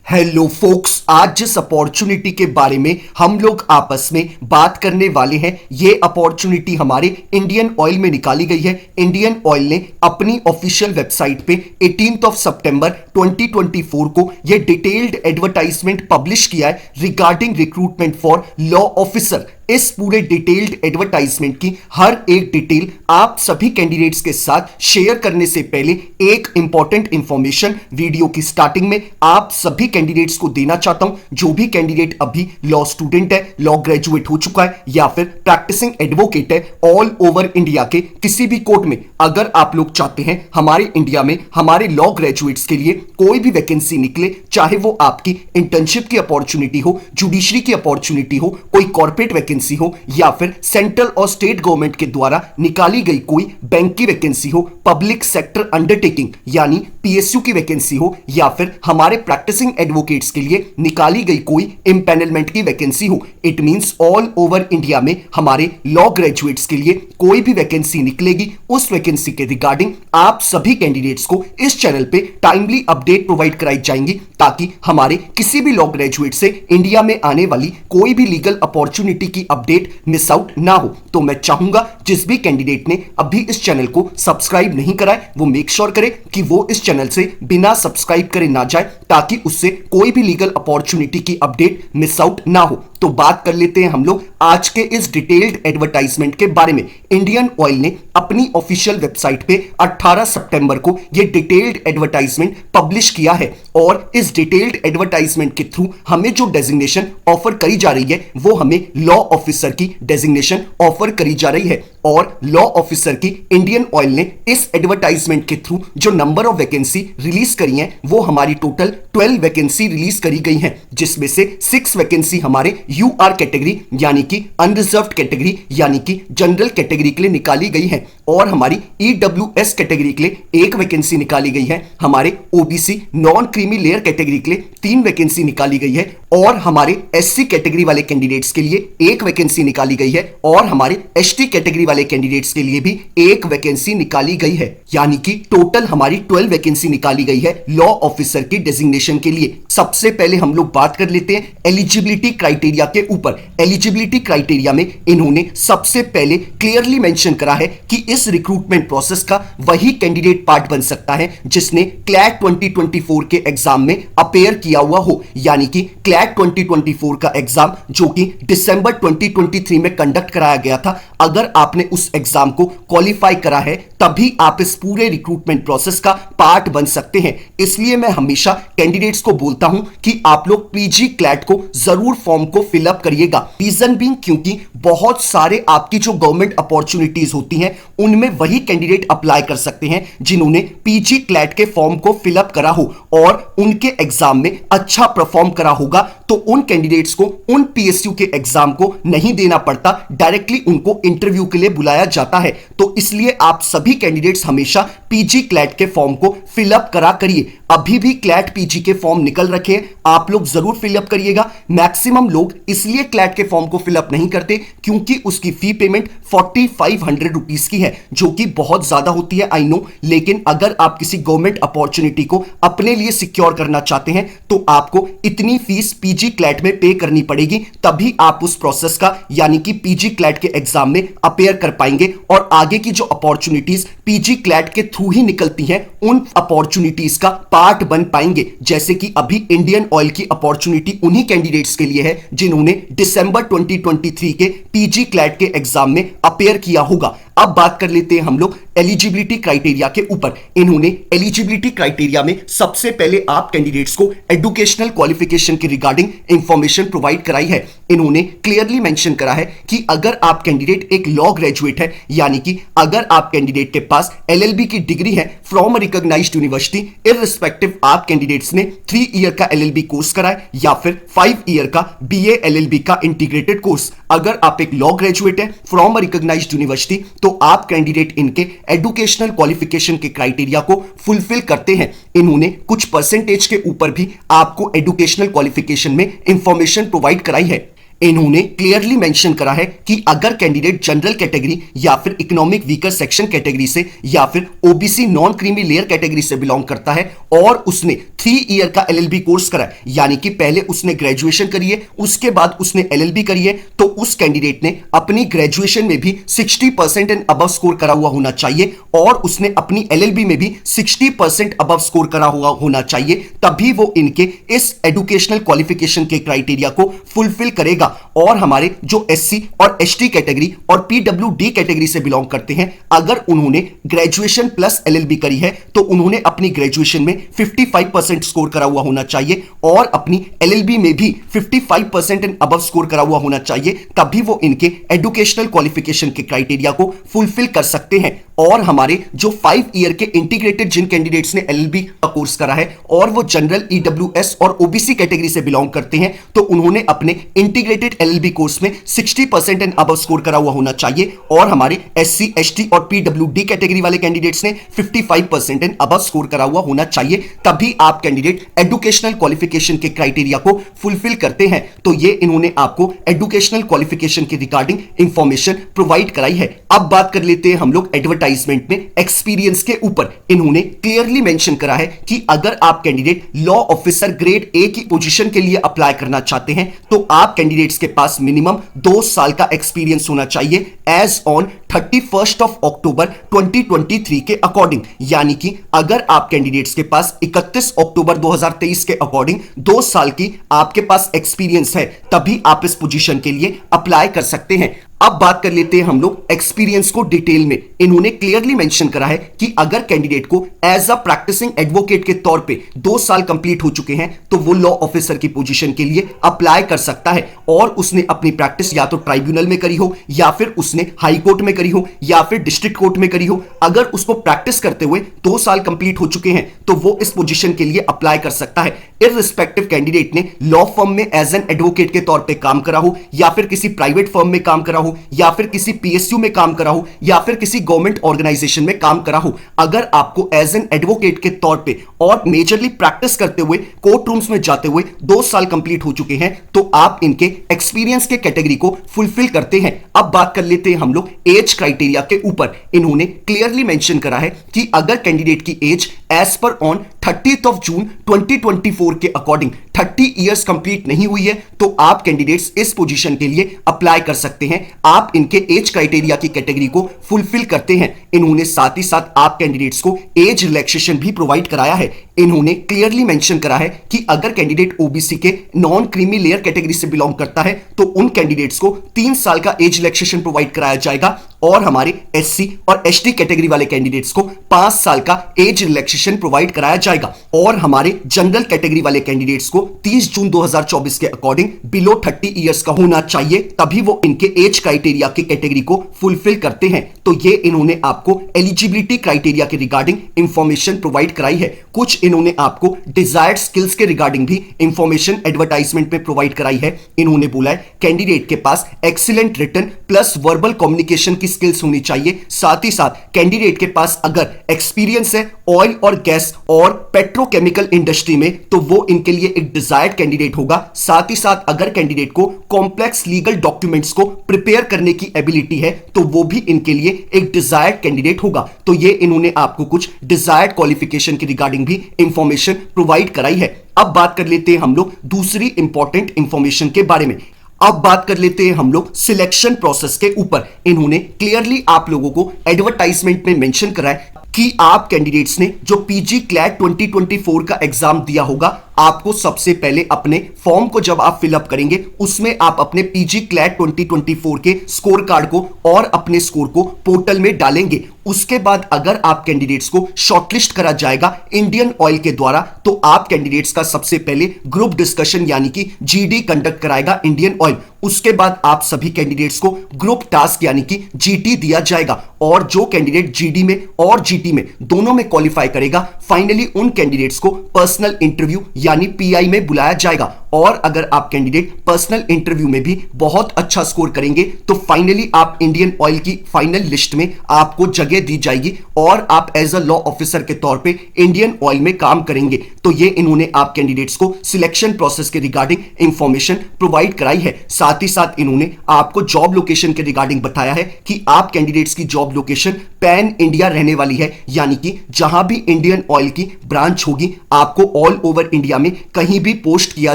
Hello focus, आज जिस opportunity के बारे में हम लोग आपस में बात करने वाले हैं, ये अपॉर्चुनिटी हमारे इंडियन ऑयल में निकाली गई है। इंडियन ऑयल ने अपनी ऑफिशियल वेबसाइट पे 18 सितंबर 2024 को ये डिटेल्ड एडवर्टाइजमेंट पब्लिश किया है regarding recruitment for law officer. इस पूरे डिटेल्ड एडवर्टाइजमेंट की हर एक डिटेल आप सभी कैंडिडेट्स के साथ शेयर करने से पहले एक इंपॉर्टेंट इंफॉर्मेशन वीडियो की स्टार्टिंग में आप सभी कैंडिडेट्स को देना चाहता हूं। जो भी कैंडिडेट अभी लॉ स्टूडेंट है, लॉ ग्रेजुएट हो चुका है या फिर प्रैक्टिसिंग एडवोकेट है, ऑल ओवर इंडिया के किसी भी कोर्ट में अगर आप लोग चाहते हैं हमारे इंडिया में हमारे लॉ ग्रेजुएट्स के लिए कोई भी वैकेंसी निकले, चाहे वो आपकी इंटर्नशिप की अपॉर्चुनिटी हो, जुडिशरी की अपॉर्चुनिटी हो, कोई कॉर्पोरेट वैकेंसी हो या फिर सेंट्रल और स्टेट गवर्नमेंट के द्वारा निकाली गई कोई बैंक की वैकेंसी हो, पब्लिक सेक्टर अंडरटेकिंग यानी पीएसयू की वैकेंसी हो या फिर हमारे प्रैक्टिसिंग एडवोकेट्स के लिए निकाली गई कोई इंपैनलमेंट की वैकेंसी हो, it means all over India में हमारे लॉ ग्रेजुएट्स के लिए कोई भी वैकेंसी निकलेगी, उस वैकेंसी के रिगार्डिंग आप सभी कैंडिडेट्स को इस चैनल पे टाइमली अपडेट प्रोवाइड कराई जाएंगी ताकि हमारे किसी भी लॉ ग्रेजुएट से इंडिया में आने वाली कोई भी लीगल अपॉर्चुनिटी की अपडेट मिस आउट ना हो। तो मैं चाहूंगा जिस भी कैंडिडेट ने अभी इस चैनल को सब्सक्राइब नहीं करा है वो मेक श्योर करे कि वो इस चैनल से बिना सब्सक्राइब करे ना जाए ताकि उससे कोई भी लीगल अपॉर्चुनिटी की अपडेट मिस आउट ना हो। तो बात कर लेते हैं हम लोग आज के इस डिटेल्ड एडवर्टाइजमेंट के बारे में। इंडियन ऑयल ने अपनी ऑफिशियल वेबसाइट पे 18 सितंबर को ये डिटेल्ड एडवर्टाइजमेंट पब्लिश किया है और इस डिटेल्ड एडवर्टाइजमेंट के थ्रू हमें जो डेजिग्नेशन ऑफर करी जा रही है वो हमें लॉ ऑफिसर की डेजिग्नेशन ऑफर करी जा रही है। और लॉ ऑफिसर की इंडियन ऑयल ने इस एडवर्टाइजमेंट के थ्रू जो नंबर ऑफ वैकेंसी रिलीज करी है वो हमारी टोटल 12 वैकेंसी रिलीज करी गई हैं, जिसमें से 6 वैकेंसी हमारे यूआर कैटेगरी यानी कि अनरिजर्व्ड कैटेगरी यानी कि जनरल कैटेगरी के लिए निकाली गई है और हमारी ईडब्ल्यूएस कैटेगरी के लिए 1 वैकेंसी निकाली गई है, हमारे OBC non creamy layer category के लिए 3 वैकेंसी निकाली गई है और हमारे एससी कैटेगरी वाले कैंडिडेट्स के लिए 1 वैकेंसी निकाली गई है और हमारे एसटी कैटेगरी वाले कैंडिडेट्स के लिए भी 1 वैकेंसी निकाली गई है। यानी कि टोटल हमारी 12 वैकेंसी निकाली गई है लॉ ऑफिसर की डेजिग्नेशन के लिए। सबसे पहले हम लोग बात कर लेते हैं एलिजिबिलिटी क्राइटेरिया के ऊपर। एलिजिबिलिटी क्राइटेरिया में इन्होंने सबसे पहले क्लियरली मेंशन करा है कि इस रिक्रूटमेंट प्रोसेस का वही कैंडिडेट पार्ट बन सकता है जिसने क्लैट 2024 के एग्जाम में अपेयर किया हुआ हो, यानी कि क्लैट 2024 का एग्जाम जो कि दिसंबर 2023 में कंडक्ट कराया गया था, अगर आपने उस एग्जाम को क्वालिफाई करा है तभी आप इस पूरे रिक्रूटमेंट प्रोसेस का पार्ट बन सकते हैं। इसलिए मैं हमेशा कैंडिडेट्स को बोलता हूं कि आप लोग पीजी क्लैट को जरूर फॉर्म को फिलअप करिएगा। रीजन बीइंग क्योंकि बहुत सारे आपकी जो गवर्नमेंट अपॉर्चुनिटीज होती हैं उनमें वही कैंडिडेट अप्लाई कर सकते हैं जिन्होंने पीजी क्लैट के फॉर्म को फिलअप करा हो और उनके एग्जाम में अच्छा परफॉर्म करा होगा, तो उन कैंडिडेट्स को उन पीएसयू के एग्जाम को नहीं देना पड़ता, डायरेक्टली उनको इंटरव्यू के लिए बुलाया जाता है। तो इसलिए आप सभी कैंडिडेट्स हमेशा पीजी क्लैट के फॉर्म को फिलअप करा करिए। अभी भी क्लैट पीजी के फॉर्म निकल रखे हैं, आप लोग जरूर फिलअप करिएगा। मैक्सिमम लोग इसलिए क्लैट के फॉर्म को फिलअप नहीं करते क्योंकि उसकी फी पेमेंट 4500 रुपीस की है, जो कि बहुत ज्यादा होती है, आई नो। लेकिन अगर आप किसी गवर्नमेंट अपॉर्चुनिटी को अपने लिए सिक्योर करना चाहते हैं तो आपको इतनी फीस पीजी क्लैट में पे करनी पड़ेगी, तभी आप उस प्रोसेस का यानी कि पीजी क्लैट के एग्जाम में अपेयर कर पाएंगे और आगे की जो अपॉर्चुनिटीज पीजी क्लैट के थ्रू ही निकलती हैं उन अपॉर्चुनिटीज का पार्ट बन पाएंगे। जैसे कि अभी इंडियन ऑयल की अपॉर्चुनिटी उन्हीं कैंडिडेट्स के लिए है जिन्होंने दिसंबर 2023 के पीजी क्लैट के एग्जाम में अपेयर किया होगा। अब बात कर लेते हैं हम लोग एलिजिबिलिटी क्राइटेरिया के ऊपर। इन्होंने एलिजिबिलिटी क्राइटेरिया में सबसे पहले आप कैंडिडेट्स को एजुकेशनल क्वालिफिकेशन के रिगार्डिंग इंफॉर्मेशन प्रोवाइड कराई है। इन्होंने क्लियरली मेंशन करा है कि अगर आप कैंडिडेट एक लॉ ग्रेजुएट है, यानी कि अगर आप कैंडिडेट के पास एलएलबी की डिग्री है फ्रॉम रिकॉग्नाइज्ड यूनिवर्सिटी, इररिस्पेक्टिव आप कैंडिडेट्स ने 3 ईयर का एलएलबी कोर्स करा है या फिर 5 ईयर का बीए एलएलबी का इंटीग्रेटेड कोर्स, अगर आप एक लॉ ग्रेजुएट है फ्रॉम रिकॉग्नाइज्ड यूनिवर्सिटी तो आप कैंडिडेट इनके एजुकेशनल क्वालिफिकेशन के क्राइटेरिया को फुलफिल करते हैं। इन्होंने कुछ परसेंटेज के ऊपर भी आपको एजुकेशनल क्वालिफिकेशन में इंफॉर्मेशन प्रोवाइड कराई है। इन्होंने क्लियरली मेंशन करा है कि अगर कैंडिडेट जनरल कैटेगरी या फिर इकोनॉमिक वीकर सेक्शन कैटेगरी से या फिर OBC non creamy layer category से बिलोंग करता है और उसने 3 ईयर का एलएलबी कोर्स करा है, यानी कि पहले उसने ग्रेजुएशन करी है उसके बाद उसने एलएलबी करी है, तो उस कैंडिडेट ने अपनी ग्रेजुएशन में भी 60% एंड अबव स्कोर करा हुआ होना चाहिए और उसने अपनी एलएलबी में भी 60% अबव स्कोर करा हुआ होना चाहिए, तभी वो इनके इस एजुकेशनल क्वालिफिकेशन के क्राइटेरिया को फुलफिल करेगा। और हमारे जो एससी और एसटी कैटेगरी और पीडब्ल्यूडी कैटेगरी से बिलोंग करते हैं, अगर उन्होंने ग्रेजुएशन प्लस एलएलबी करी है तो उन्होंने अपनी ग्रेजुएशन में 55% स्कोर करा हुआ होना चाहिए और अपनी एलएलबी में भी 55% एंड अबव स्कोर करा हुआ होना चाहिए, तभी वो इनके एजुकेशनल क्वालिफिकेशन के क्राइटेरिया को फुलफिल कर सकते हैं। और हमारे जो 5 ईयर के इंटीग्रेटेड जिन कैंडिडेट्स ने एलएलबी का कोर्स करा है और वो जनरल ईडब्ल्यूएस और ओबीसी कैटेगरी से बिलोंग करते हैं, तो उन्होंने अपने इंटीग्रेटेड एलएलबी कोर्स में 60% एंड अबव स्कोर करा हुआ होना चाहिए और हमारे एससी एसटी और पीडब्ल्यूडी कैटेगरी वाले कैंडिडेट्स ने 55% एंड अबव स्कोर करा हुआ होना चाहिए, तभी आप कैंडिडेट एजुकेशनल क्वालिफिकेशन के क्राइटेरिया को फुलफिल करते हैं। तो ये इन्होंने आपको एजुकेशनल क्वालिफिकेशन के रिगार्डिंग इंफॉर्मेशन प्रोवाइड कराई है। अब बात कर लेते हैं हम लोग एडवर्टाइजमेंट में एक्सपीरियंस के ऊपर। इन्होंने क्लियरली मेंशन करा है कि अगर आप candidate law officer grade A की पोजीशन के लिए अप्लाई करना चाहते हैं तो आप कैंडिडेट्स के पास मिनिमम 2 साल का एक्सपीरियंस होना चाहिए एज ऑन 31 ऑफ अक्टूबर 2023 के अकॉर्डिंग, यानी कि अगर आप कैंडिडेट्स के पास 31 अक्टूबर 2023 के अकॉर्डिंग 2 साल की आपके पास एक्सपीरियंस है, तभी आप इस पोजीशन के लिए अप्लाई कर सकते हैं। अब बात कर लेते हैं हम लोग एक्सपीरियंस को डिटेल में। इन्होंने क्लियरली मेंशन करा है कि अगर कैंडिडेट को एज अ प्रैक्टिसिंग एडवोकेट के तौर पे 2 साल कंप्लीट हो चुके हैं तो वो लॉ ऑफिसर की पोजीशन के लिए अप्लाई कर सकता है और उसने अपनी प्रैक्टिस या तो ट्राइब्यूनल में करी हो या फिर उसने हाई कोर्ट में करी हो या फिर डिस्ट्रिक्ट कोर्ट में करी हो। अगर उसको प्रैक्टिस करते हुए 2 साल कंप्लीट हो चुके हैं तो वो इस पोजीशन के लिए अप्लाई कर सकता है, इररिस्पेक्टिव कैंडिडेट ने लॉ फर्म में एज एन एडवोकेट के तौर पे काम करा हो या फिर किसी प्राइवेट फर्म में काम करा हो या फिर किसी पीएसयू में काम करा हो या फिर किसी गवर्नमेंट ऑर्गेनाइजेशन में काम करा हो। अगर आपको एज एन एडवोकेट के तौर पे और मेजरली प्रैक्टिस करते हुए कोर्ट रूम्स में जाते हुए 2 साल कंप्लीट हो चुके हैं तो आप इनके एक्सपीरियंस के कैटेगरी को फुलफिल करते हैं। अब बात कर लेते हैं हम लोग एज क्राइटेरिया के ऊपर। इन्होंने क्लियरली मेंशन करा है कि अगर कैंडिडेट की एज एज पर ऑन 30th ऑफ जून 2024 के अकॉर्डिंग 30 इयर्स कंप्लीट नहीं हुई है तो आप कैंडिडेट्स इस पोजीशन के लिए अप्लाई कर सकते हैं। आप इनके एज क्राइटेरिया की कैटेगरी को फुलफिल करते हैं। इन्होंने साथ ही साथ आप कैंडिडेट्स को एज रिलैक्सेशन भी प्रोवाइड कराया है। इन्होंने क्लियरली मेंशन करा है कि अगर कैंडिडेट ओबीसी के नॉन क्रीमी लेयर कैटेगरी से बिलोंग करता है तो उन कैंडिडेट्स को 3 साल का एज रिलैक्सेशन प्रोवाइड कराया जाएगा और हमारे एससी और एसटी कैटेगरी वाले कैंडिडेट्स को 5 साल का एज रिलैक्सेशन प्रोवाइड कराया जाएगा और हमारे जनरल कैटेगरी वाले कैंडिडेट्स को 30 जून 2024 के अकॉर्डिंग बिलो 30 इयर्स का होना चाहिए, तभी वो इनके एज क्राइटेरिया की कैटेगरी को फुलफिल करते हैं। तो ये इन्होंने आपको एलिजिबिलिटी क्राइटेरिया के रिगार्डिंग इंफॉर्मेशन प्रोवाइड कराई है। कुछ इन्होंने आपको डिजायर्ड स्किल्स के रिगार्डिंग भी इंफॉर्मेशन एडवर्टाइजमेंट में प्रोवाइड कराई है। इन्होंने बोला है कैंडिडेट के पास excellent written plus verbal communication की स्किल्स होनी चाहिए। साथ ही साथ कैंडिडेट के पास अगर एक्सपीरियंस है ऑयल और गैस और पेट्रोकेमिकल इंडस्ट्री में तो वो इनके लिए एक डिजायर्ड कैंडिडेट होगा। साथ ही साथ अगर कैंडिडेट को कॉम्प्लेक्स लीगल डॉक्यूमेंट्स को प्रिपेयर करने की एबिलिटी है तो वो भी इनके लिए एक डिजायर्ड कैंडिडेट होगा। तो ये इन्होंने आपको कुछ डिजायर्ड क्वालिफिकेशन के रिगार्डिंग भी इंफॉर्मेशन प्रोवाइड कराई है। अब बात कर लेते हैं हम लोग दूसरी इंपॉर्टेंट इंफॉर्मेशन के बारे में। अब बात कर लेते हैं हम लोग सिलेक्शन प्रोसेस के ऊपर। इन्होंने क्लियरली आप लोगों को एडवर्टाइजमेंट में मेंशन करा है कि आप कैंडिडेट्स ने जो पीजी क्लैट 2024 का एग्जाम दिया होगा, आपको सबसे पहले अपने फॉर्म को जब आप फिलअप करेंगे उसमें आप अपने पीजी क्लैट 2024 के स्कोर कार्ड को और अपने स्कोर को पोर्टल में डालेंगे। उसके बाद अगर आप कैंडिडेट्स को शॉर्टलिस्ट करा जाएगा इंडियन ऑयल के द्वारा तो आप कैंडिडेट्स का सबसे पहले ग्रुप डिस्कशन यानी कि जीडी कंडक्ट कराएगा इंडियन ऑयल। उसके बाद आप सभी कैंडिडेट्स को ग्रुप टास्क यानी कि जीटी दिया जाएगा और जो कैंडिडेट जीडी में और जीटी में दोनों में क्वालिफाई करेगा फाइनली उन कैंडिडेट्स को पर्सनल इंटरव्यू यानी पीआई में बुलाया जाएगा और अगर आप कैंडिडेट पर्सनल इंटरव्यू में भी बहुत अच्छा स्कोर करेंगे तो फाइनली आप इंडियन ऑयल की फाइनल लिस्ट में आपको जगह दी जाएगी और आप एज अ लॉ ऑफिसर के तौर पे इंडियन ऑयल में काम करेंगे। तो ये इन्होंने आप कैंडिडेट्स को सिलेक्शन प्रोसेस के रिगार्डिंग इंफॉर्मेशन प्रोवाइड कराई है। साथ ही साथ इन्होंने आपको जॉब लोकेशन के रिगार्डिंग बताया है कि आप कैंडिडेट्स की जॉब लोकेशन पैन इंडिया रहने वाली है, यानी कि जहां भी इंडियन ऑयल की ब्रांच होगी आपको ऑल ओवर इंडिया में कहीं भी पोस्ट किया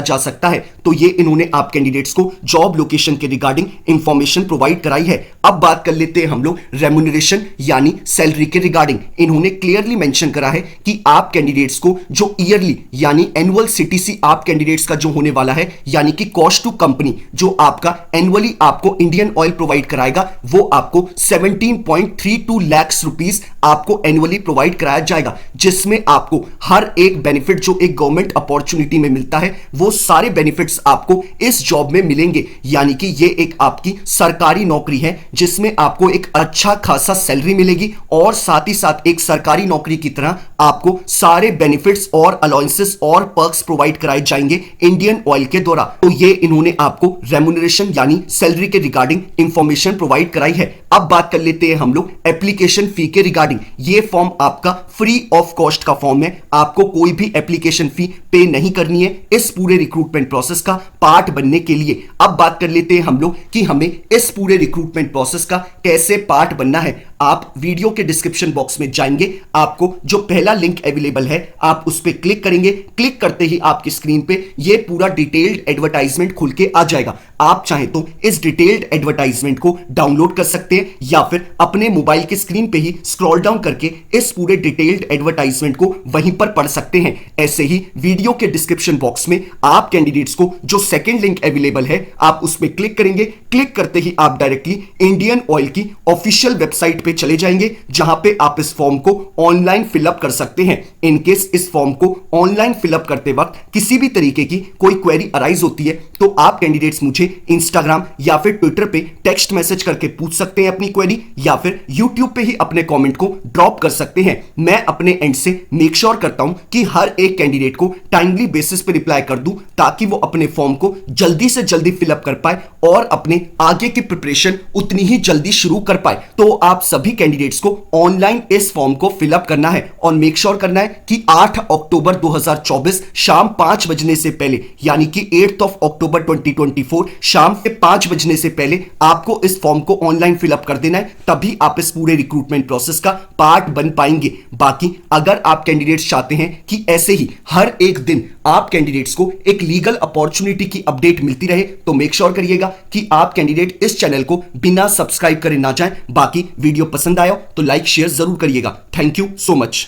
जा सकता है। तो ये इन्होंने आप कैंडिडेट्स को जॉब लोकेशन के रिगार्डिंग इंफॉर्मेशन प्रोवाइड कराई है। अब बात कर लेते हैं हम लोग रेम्यूनरेशन यानी सैलरी के रिगार्डिंग। इन्होंने क्लियरली मेंशन करा है कि आप कैंडिडेट्स को जो ईयरली यानी एनुअल सीटीसी आप कैंडिडेट्स का जो होने वाला है, यानी कि कॉस्ट टू कंपनी जो आपका एनुअली आपको इंडियन ऑयल प्रोवाइड कराएगा, वो आपको 17.32 लाख रुपीस आपको एनुअली प्रोवाइड कराया जाएगा, जिसमें आपको हर एक बेनिफिट जो एक गवर्नमेंट अपॉर्चुनिटी में मिलता है वो सारे बेनिफिट्स आपको इस जॉब में मिलेंगे। यानी कि ये एक आपकी सरकारी नौकरी है जिसमें आपको एक अच्छा खासा सैलरी मिलेगी और साथ ही साथ एक सरकारी नौकरी की तरह आपको सारे बेनिफिट्स और अलाउंसेस और पर्क्स प्रोवाइड कराए जाएंगे इंडियन ऑयल के द्वारा। तो ये इन्होंने आपको रेम्यूनरेशन यानी सैलरी के रिगार्डिंग इंफॉर्मेशन प्रोवाइड कराई है। अब बात कर लेते हैं हम लोग एप्लीकेशन फी के रिगार्डिंग। ये फॉर्म आपका फ्री ऑफ कॉस्ट का फॉर्म है, आपको कोई भी एप्लीकेशन फी पे नहीं करनी है इस पूरे रिक्रूटमेंट प्रोसेस का पार्ट बनने के लिए। अब बात कर लेते हैं हम लोग कि हमें इस पूरे रिक्रूटमेंट प्रोसेस का कैसे पार्ट बनना है। आप वीडियो के डिस्क्रिप्शन बॉक्स में जाएंगे, आपको जो पहला लिंक अवेलेबल है आप उस पर क्लिक करेंगे। क्लिक करते ही आपकी स्क्रीन पे ये पूरा डिटेल्ड एडवर्टाइजमेंट खुल के आ जाएगा। आप चाहें तो इस डिटेल्ड एडवर्टाइजमेंट को डाउनलोड कर सकते हैं या फिर अपने मोबाइल की स्क्रीन पे ही स्क्रॉल डाउन करके इस पूरे डिटेल्ड एडवर्टाइजमेंट को वहीं पर पढ़ सकते हैं। ऐसे ही वीडियो के डिस्क्रिप्शन बॉक्स में आप कैंडिडेट्स को जो सेकंड लिंक अवेलेबल है आप उस पर क्लिक करेंगे। क्लिक करते ही आप डायरेक्टली इंडियन ऑयल की ऑफिशियल वेबसाइट पे चले जाएंगे, जहां पे आप इस फॉर्म को ऑनलाइन फिलअप कर सकते हैं। इनकेस इस फॉर्म को ऑनलाइन फिलअप करते वक्त किसी भी तरीके की कोई क्वेरी अराइज होती है तो आप कैंडिडेट्स मुझे इंस्टाग्राम या फिर ट्विटर पे टेक्स्ट मैसेज करके पूछ सकते हैं अपनी क्वेरी, या फिर यूट्यूब पे ही अपने कमेंट को ड्रॉप कर सकते हैं। मैं अपने एंड से मेक श्योर करता हूं कि हर एक कैंडिडेट को टाइमली बेसिस पे रिप्लाई कर दूं ताकि वो अपने फॉर्म को जल्दी से जल्दी फिलअप कर पाए और अपने आगे की प्रिपरेशन उतनी ही जल्दी शुरू कर पाए। तो आप सभी कैंडिडेट्स को ऑनलाइन इस फॉर्म को फिलअप करना है और मेक श्योर करना है कि 8 अक्टूबर 2024 शाम 5 बजने से पहले, यानी कि 8 अक्टूबर 2024 शाम के 5 बजने से पहले आपको इस फॉर्म को ऑनलाइन फिलअप कर देना है, तभी आप इस पूरे रिक्रूटमेंट प्रोसेस का पार्ट बन पाएंगे। बाकी अगर आप कैंडिडेट्स चाहते हैं कि ऐसे ही हर एक दिन आप कैंडिडेट्स को एक लीगल अपॉर्चुनिटी की अपडेट मिलती रहे तो मेक श्योर करिएगा कि आप कैंडिडेट इस चैनल को बिना सब्सक्राइब करे ना जाएं। बाकी वीडियो पसंद आया तो लाइक शेयर जरूर करिएगा। Thank you so much.